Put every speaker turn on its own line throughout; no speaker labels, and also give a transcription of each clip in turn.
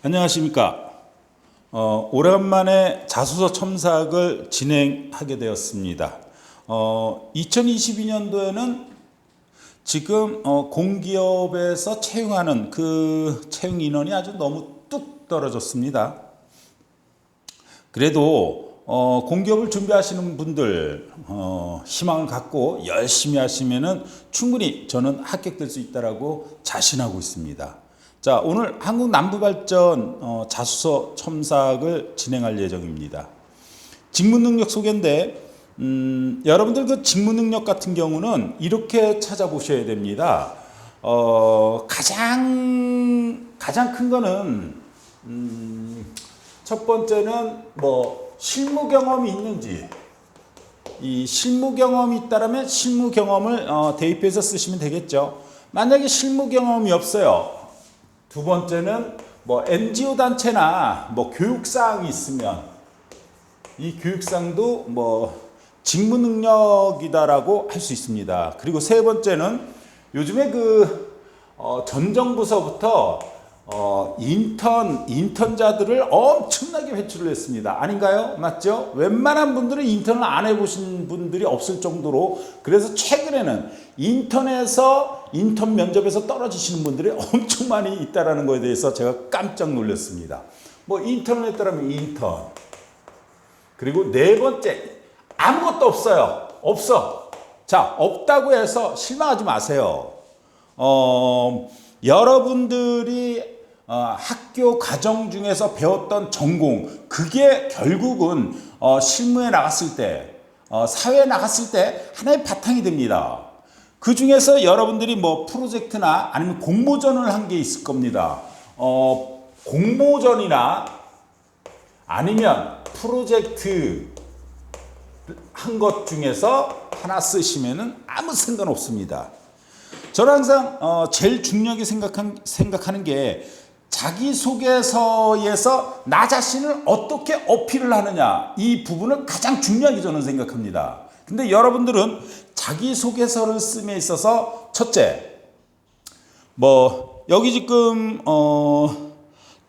안녕하십니까. 오랜만에 자소서 첨삭을 진행하게 되었습니다. 2022년도에는 지금 공기업에서 채용하는 그 채용 인원이 아주 너무 뚝 떨어졌습니다. 그래도 공기업을 준비하시는 분들 희망을 갖고 열심히 하시면은 충분히 저는 합격될 수 있다라고 자신하고 있습니다. 자, 오늘 한국남부발전 자소서 첨삭을 진행할 예정입니다. 직무능력 소개인데 여러분들 그 직무능력 같은 경우는 이렇게 찾아보셔야 됩니다. 가장 큰 거는 첫 번째는 뭐 실무 경험이 있는지, 이 실무 경험이 있다라면 실무 경험을 대입해서 쓰시면 되겠죠. 만약에 실무 경험이 없어요. 두 번째는 뭐 NGO 단체나 뭐 교육사항이 있으면 이 교육사항도 뭐 직무 능력이다라고 할 수 있습니다. 그리고 세 번째는 요즘에 전 정부서부터 인턴자들을 엄청나게 배출을 했습니다. 아닌가요? 맞죠? 웬만한 분들은 인턴을 안 해보신 분들이 없을 정도로, 그래서 최근에는 인턴 면접에서 떨어지시는 분들이 엄청 많이 있다라는 거에 대해서 제가 깜짝 놀랐습니다. 뭐 인턴을 했다라면 인턴. 그리고 네 번째, 아무것도 없어요. 없어. 자, 없다고 해서 실망하지 마세요. 여러분들이 학교 과정 중에서 배웠던 전공, 그게 결국은 실무에 나갔을 때, 사회에 나갔을 때 하나의 바탕이 됩니다. 그 중에서 여러분들이 뭐 프로젝트나 아니면 공모전을 한 게 있을 겁니다. 공모전이나 아니면 프로젝트 한 것 중에서 하나 쓰시면은 아무 상관없습니다. 저는 항상 제일 중요하게 생각하는 게 자기소개서에서 나 자신을 어떻게 어필을 하느냐, 이 부분을 가장 중요하게 저는 생각합니다. 근데 여러분들은 자기소개서를 씀에 있어서 첫째, 뭐 여기 지금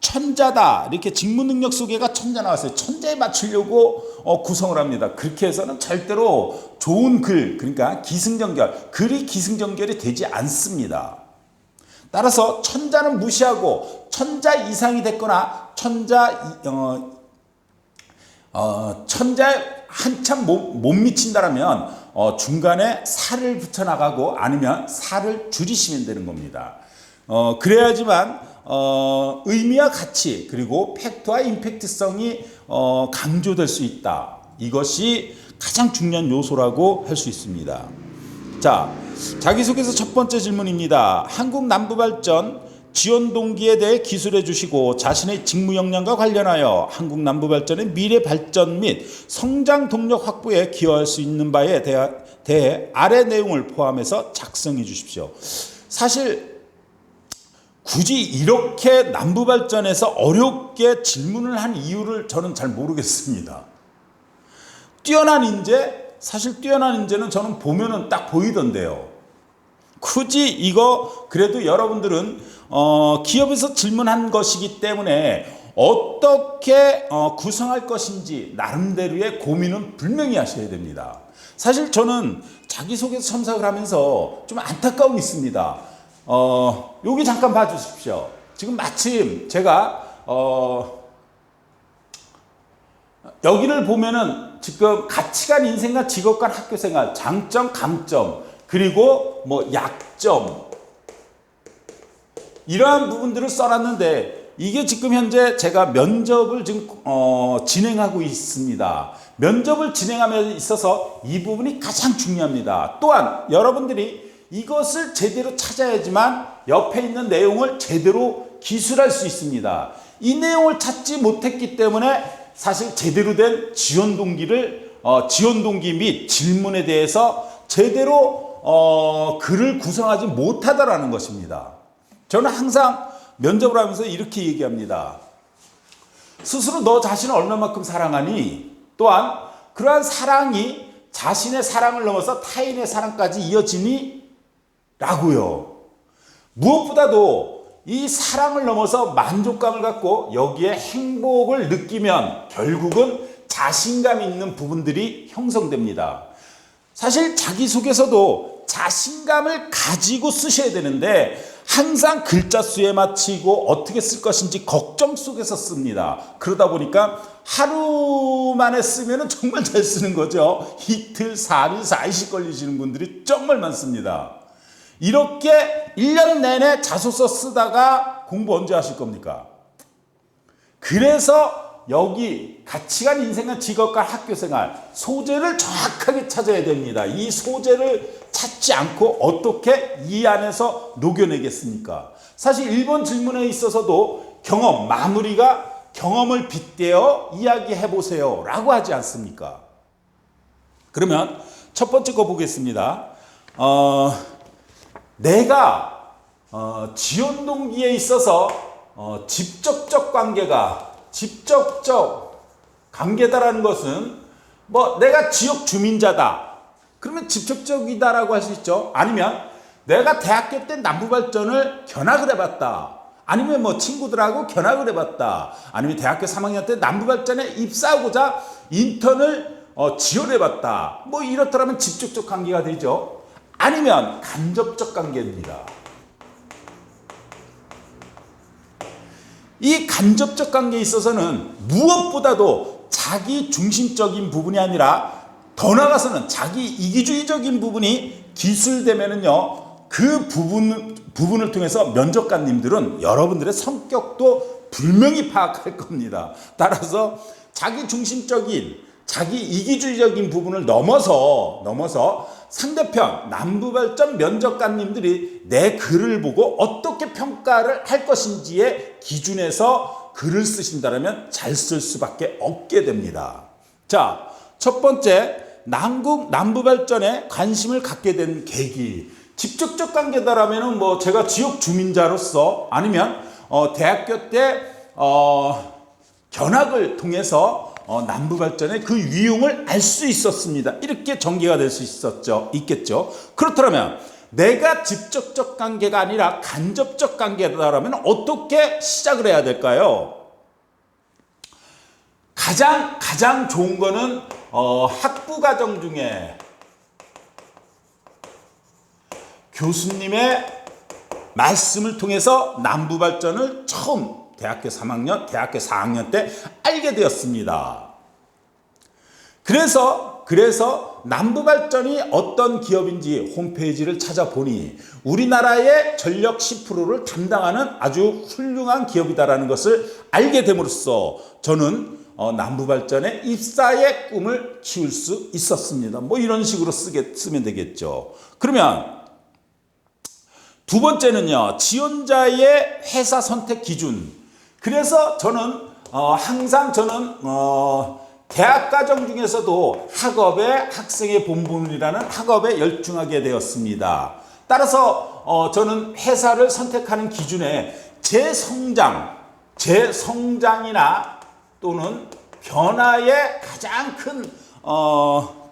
천자다 이렇게 직무능력 소개가 천자 나왔어요. 천자에 맞추려고 구성을 합니다. 그렇게 해서는 절대로 좋은 글, 그러니까 기승전결, 글이 기승전결이 되지 않습니다. 따라서 천자는 무시하고 천자 이상이 됐거나 천자에 한참 못 미친다라면 중간에 살을 붙여나가고 아니면 살을 줄이시면 되는 겁니다. 그래야지만 의미와 가치 그리고 팩트와 임팩트성이 강조될 수 있다. 이것이 가장 중요한 요소라고 할 수 있습니다. 자, 자기소개서 첫 번째 질문입니다. 한국남부발전 지원 동기에 대해 기술해 주시고 자신의 직무 역량과 관련하여 한국남부발전의 미래 발전 및 성장 동력 확보에 기여할 수 있는 바에 대해 아래 내용을 포함해서 작성해 주십시오. 사실 굳이 이렇게 남부발전에서 어렵게 질문을 한 이유를 저는 잘 모르겠습니다. 뛰어난 인재? 사실 뛰어난 인재는 저는 보면은 딱 보이던데요. 굳이 이거 그래도 여러분들은 기업에서 질문한 것이기 때문에 어떻게 구성할 것인지 나름대로의 고민은 분명히 하셔야 됩니다. 사실 저는 자기소개서 첨삭을 하면서 좀 안타까움이 있습니다. 여기 잠깐 봐주십시오. 지금 마침 제가 여기를 보면은 지금 가치관, 인생관, 직업관, 학교생활, 장점, 강점, 그리고 뭐 약점, 이러한 부분들을 써놨는데 이게 지금 현재 제가 면접을 지금 진행하고 있습니다. 면접을 진행함에 있어서 이 부분이 가장 중요합니다. 또한 여러분들이 이것을 제대로 찾아야지만 옆에 있는 내용을 제대로 기술할 수 있습니다. 이 내용을 찾지 못했기 때문에 사실 제대로 된 지원 동기 및 질문에 대해서 제대로 글을 구성하지 못하다라는 것입니다. 저는 항상 면접을 하면서 이렇게 얘기합니다. 스스로 너 자신을 얼마만큼 사랑하니? 또한 그러한 사랑이 자신의 사랑을 넘어서 타인의 사랑까지 이어지니? 라고요. 무엇보다도 이 사랑을 넘어서 만족감을 갖고 여기에 행복을 느끼면 결국은 자신감 있는 부분들이 형성됩니다. 사실 자기소개서도 자신감을 가지고 쓰셔야 되는데 항상 글자 수에 맞추고 어떻게 쓸 것인지 걱정 속에서 씁니다. 그러다 보니까 하루 만에 쓰면 정말 잘 쓰는 거죠. 이틀, 4일, 4일씩 걸리시는 분들이 정말 많습니다. 이렇게 1년 내내 자소서 쓰다가 공부 언제 하실 겁니까? 그래서 여기 가치관, 인생관, 직업관, 학교생활 소재를 정확하게 찾아야 됩니다. 이 소재를 찾지 않고 어떻게 이 안에서 녹여내겠습니까? 사실 1번 질문에 있어서도 경험, 마무리가 경험을 빗대어 이야기해보세요 라고 하지 않습니까? 그러면 첫 번째 거 보겠습니다. 내가 지원 동기에 있어서 직접적 관계다라는 것은 뭐 내가 지역 주민자다. 그러면 직접적이다라고 할 수 있죠. 아니면 내가 대학교 때 남부발전을 견학을 해봤다. 아니면 뭐 친구들하고 견학을 해봤다. 아니면 대학교 3학년 때 남부발전에 입사하고자 인턴을 지원해봤다. 뭐 이렇더라면 직접적 관계가 되죠. 아니면 간접적 관계입니다. 이 간접적 관계에 있어서는 무엇보다도 자기 중심적인 부분이 아니라 더 나아가서는 자기 이기주의적인 부분이 기술되면은요, 그 부분을 통해서 면접관님들은 여러분들의 성격도 분명히 파악할 겁니다. 따라서 자기 중심적인, 자기 이기주의적인 부분을 넘어서 상대편 남부발전 면접관님들이 내 글을 보고 어떻게 평가를 할 것인지의 기준에서 글을 쓰신다면 잘 쓸 수밖에 없게 됩니다. 자, 첫 번째, 남부발전에 관심을 갖게 된 계기. 직접적 관계다라면 뭐 제가 지역 주민자로서 아니면 대학교 때 견학을 통해서 남부발전의 그 위용을 알 수 있었습니다. 이렇게 전개가 될 수 있겠죠. 그렇다면 내가 직접적 관계가 아니라 간접적 관계다라면 어떻게 시작을 해야 될까요? 가장 좋은 거는 학부 과정 중에 교수님의 말씀을 통해서 남부발전을 처음 대학교 3학년, 대학교 4학년 때 알게 되었습니다. 그래서 남부발전이 어떤 기업인지 홈페이지를 찾아보니 우리나라의 전력 10%를 담당하는 아주 훌륭한 기업이다라는 것을 알게 됨으로써 저는 남부발전의 입사의 꿈을 키울 수 있었습니다. 뭐 이런 식으로 쓰면 되겠죠. 그러면 두 번째는요, 지원자의 회사 선택 기준. 그래서 저는 항상 대학 과정 중에서도 학업의 학생의 본분이라는 학업에 열중하게 되었습니다. 따라서 저는 회사를 선택하는 기준에 제 성장이나 또는 변화에 가장 큰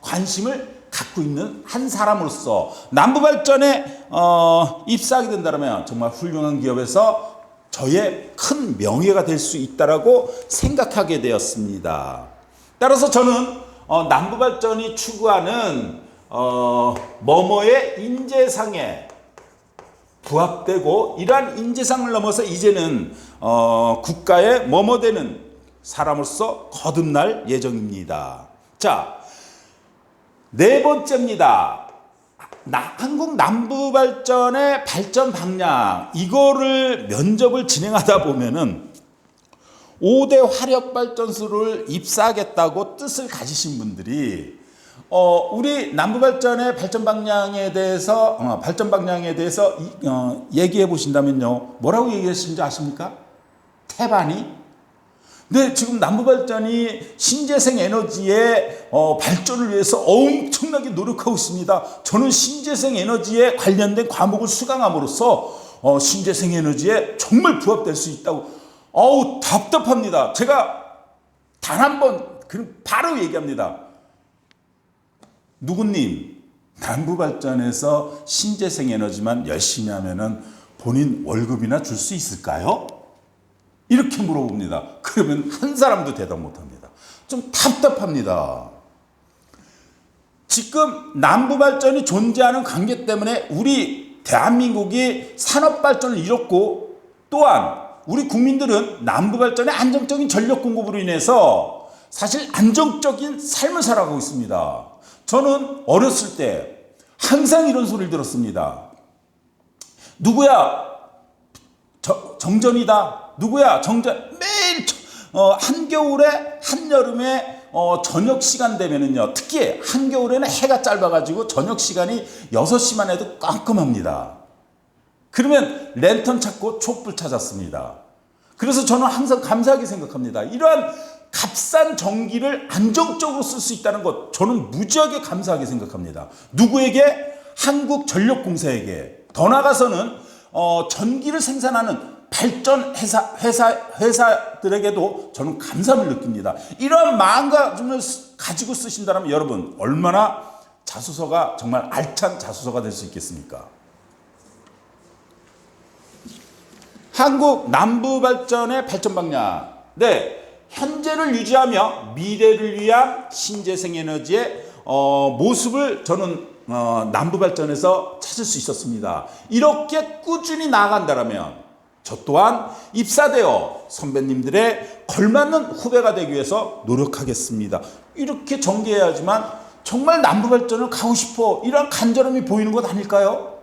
관심을 갖고 있는 한 사람으로서 남부발전에 입사하게 된다면 정말 훌륭한 기업에서 저의 큰 명예가 될 수 있다라고 생각하게 되었습니다. 따라서 저는 남부발전이 추구하는 뭐뭐의 인재상에 부합되고 이러한 인재상을 넘어서 이제는 국가의 뭐뭐 되는 사람으로서 거듭날 예정입니다. 자, 네 번째입니다. 한국 남부발전의 발전 방향. 이거를 면접을 진행하다 보면은 5대 화력발전소를 입사하겠다고 뜻을 가지신 분들이 우리 남부발전의 발전 방향에 대해서 얘기해 보신다면요, 뭐라고 얘기하시는지 아십니까? 태반이? 네, 지금 남부발전이 신재생 에너지의 발전을 위해서 엄청나게 노력하고 있습니다. 저는 신재생 에너지에 관련된 과목을 수강함으로써 신재생 에너지에 정말 부합될 수 있다고. 답답합니다. 제가 단 한 번 바로 얘기합니다. 누구님, 남부발전에서 신재생 에너지만 열심히 하면은 본인 월급이나 줄 수 있을까요? 이렇게 물어봅니다. 그러면 한 사람도 대답 못합니다. 좀 답답합니다. 지금 남부발전이 존재하는 관계 때문에 우리 대한민국이 산업발전을 잃었고, 또한 우리 국민들은 남부발전의 안정적인 전력 공급으로 인해서 사실 안정적인 삶을 살아가고 있습니다. 저는 어렸을 때 항상 이런 소리를 들었습니다. 누구야? 정전이다. 누구야? 정전. 매일 한겨울에 한여름에 저녁 시간 되면은요, 특히 한겨울에는 해가 짧아가지고 저녁 시간이 6시만 해도 깜깜합니다. 그러면 랜턴 찾고 촛불 찾았습니다. 그래서 저는 항상 감사하게 생각합니다. 이러한 값싼 전기를 안정적으로 쓸 수 있다는 것, 저는 무지하게 감사하게 생각합니다. 누구에게? 한국전력공사에게. 더 나아가서는 전기를 생산하는 발전 회사들에게도 저는 감사를 느낍니다. 이런 마음가짐을 가지고 쓰신다면 여러분, 얼마나 자수서가 정말 알찬 자수서가 될 수 있겠습니까? 한국 남부발전의 발전 방향. 네, 현재를 유지하며 미래를 위한 신재생 에너지의 모습을 저는 남부발전에서 찾을 수 있었습니다. 이렇게 꾸준히 나아간다면 저 또한 입사되어 선배님들의 걸맞는 후배가 되기 위해서 노력하겠습니다. 이렇게 전개해야지만 정말 남부발전을 가고 싶어, 이런 간절함이 보이는 것 아닐까요?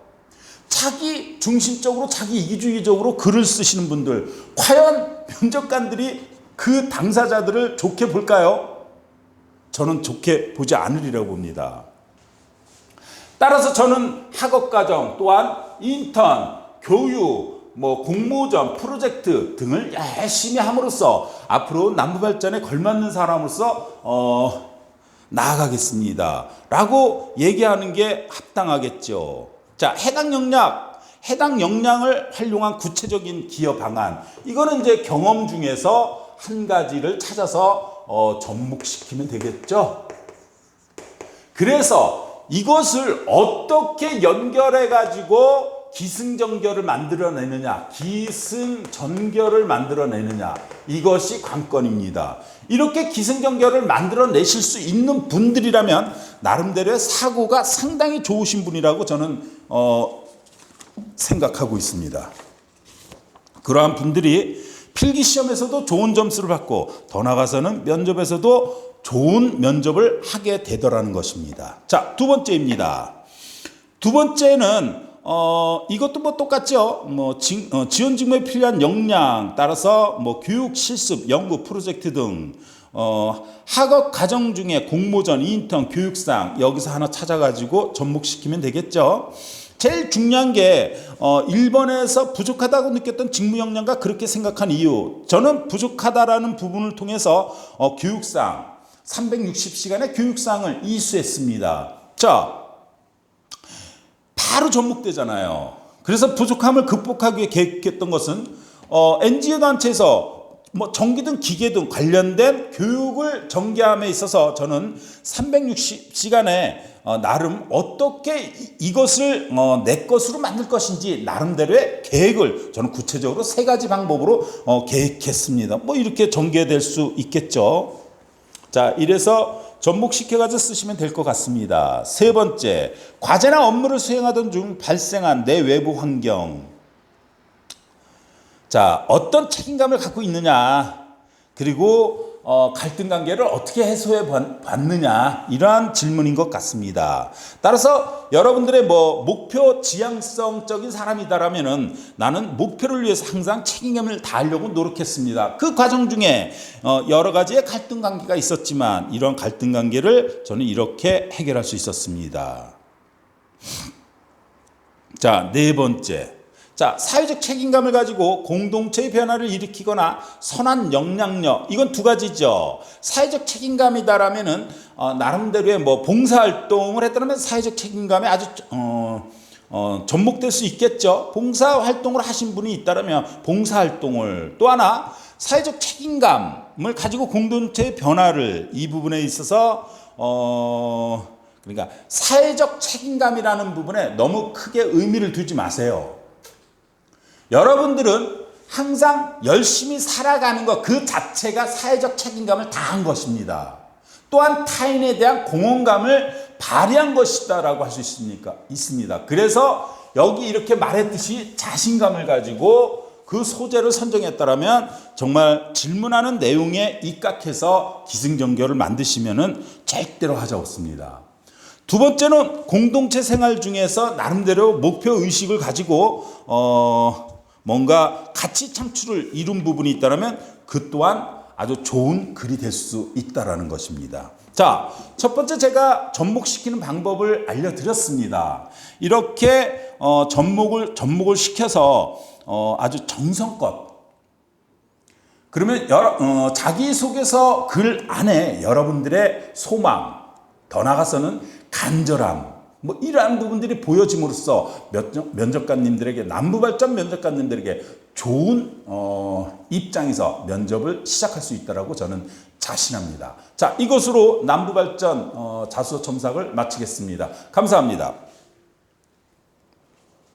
자기 중심적으로, 자기 이기주의적으로 글을 쓰시는 분들, 과연 면접관들이 그 당사자들을 좋게 볼까요? 저는 좋게 보지 않으리라고 봅니다. 따라서 저는 학업과정, 또한 인턴, 교육, 공모전, 프로젝트 등을 열심히 함으로써 앞으로 남부발전에 걸맞는 사람으로서 나아가겠습니다 라고 얘기하는 게 합당하겠죠. 자, 해당 역량을 활용한 구체적인 기여 방안. 이거는 이제 경험 중에서 한 가지를 찾아서 접목시키면 되겠죠. 그래서 이것을 어떻게 연결해 가지고 기승전결을 만들어내느냐, 이것이 관건입니다. 이렇게 기승전결을 만들어내실 수 있는 분들이라면 나름대로의 사고가 상당히 좋으신 분이라고 저는 생각하고 있습니다. 그러한 분들이 필기시험에서도 좋은 점수를 받고 더 나아가서는 면접에서도 좋은 면접을 하게 되더라는 것입니다. 자, 두 번째입니다. 두 번째는 이것도 똑같죠. 지원 직무에 필요한 역량 따라서 교육 실습, 연구, 프로젝트 등 학업 과정 중에 공모전, 인턴, 교육상 여기서 하나 찾아가지고 접목시키면 되겠죠. 제일 중요한 게 1번에서 부족하다고 느꼈던 직무 역량과 그렇게 생각한 이유, 저는 부족하다라는 부분을 통해서 교육상 360시간의 교육상을 이수했습니다. 자, 바로 접목되잖아요. 그래서 부족함을 극복하기 위해 계획했던 것은 NGO 단체에서 전기등 기계등 관련된 교육을 전개함에 있어서 저는 360시간에 나름 어떻게 이것을 내 것으로 만들 것인지 나름대로의 계획을 저는 구체적으로 3가지 방법으로 계획했습니다. 이렇게 전개될 수 있겠죠. 자, 이래서 접목시켜가지고 쓰시면 될 것 같습니다. 세 번째, 과제나 업무를 수행하던 중 발생한 내 외부 환경. 자, 어떤 책임감을 갖고 있느냐, 그리고 갈등 관계를 어떻게 해소해 봤느냐, 이러한 질문인 것 같습니다. 따라서 여러분들의 목표 지향성적인 사람이다라면은 나는 목표를 위해서 항상 책임감을 다하려고 노력했습니다. 그 과정 중에 여러 가지의 갈등 관계가 있었지만 이런 갈등 관계를 저는 이렇게 해결할 수 있었습니다. 자, 네 번째. 자, 사회적 책임감을 가지고 공동체의 변화를 일으키거나 선한 역량력, 이건 두 가지죠. 사회적 책임감이다라면은 나름대로의 봉사활동을 했다면 사회적 책임감에 아주 접목될 수 있겠죠. 봉사활동을 하신 분이 있다면 봉사활동을, 또 하나 사회적 책임감을 가지고 공동체의 변화를, 이 부분에 있어서 그러니까 사회적 책임감이라는 부분에 너무 크게 의미를 두지 마세요. 여러분들은 항상 열심히 살아가는 것 그 자체가 사회적 책임감을 다한 것입니다. 또한 타인에 대한 공헌감을 발휘한 것이다라고 할 수 있습니다. 그래서 여기 이렇게 말했듯이 자신감을 가지고 그 소재를 선정했다라면 정말 질문하는 내용에 입각해서 기승전결을 만드시면은 절대로 하자 없습니다. 두 번째는 공동체 생활 중에서 나름대로 목표 의식을 가지고 뭔가 가치 창출을 이룬 부분이 있다면 그 또한 아주 좋은 글이 될 수 있다라는 것입니다. 자, 첫 번째 제가 접목시키는 방법을 알려드렸습니다. 이렇게 접목을 시켜서 아주 정성껏 그러면 자기소개서 글 안에 여러분들의 소망, 더 나아가서는 간절함, 이러한 부분들이 보여짐으로써 면접관님들에게, 남부발전 면접관님들에게 좋은 입장에서 면접을 시작할 수 있다고 저는 자신합니다. 자, 이것으로 남부발전 자소서 첨삭을 마치겠습니다. 감사합니다.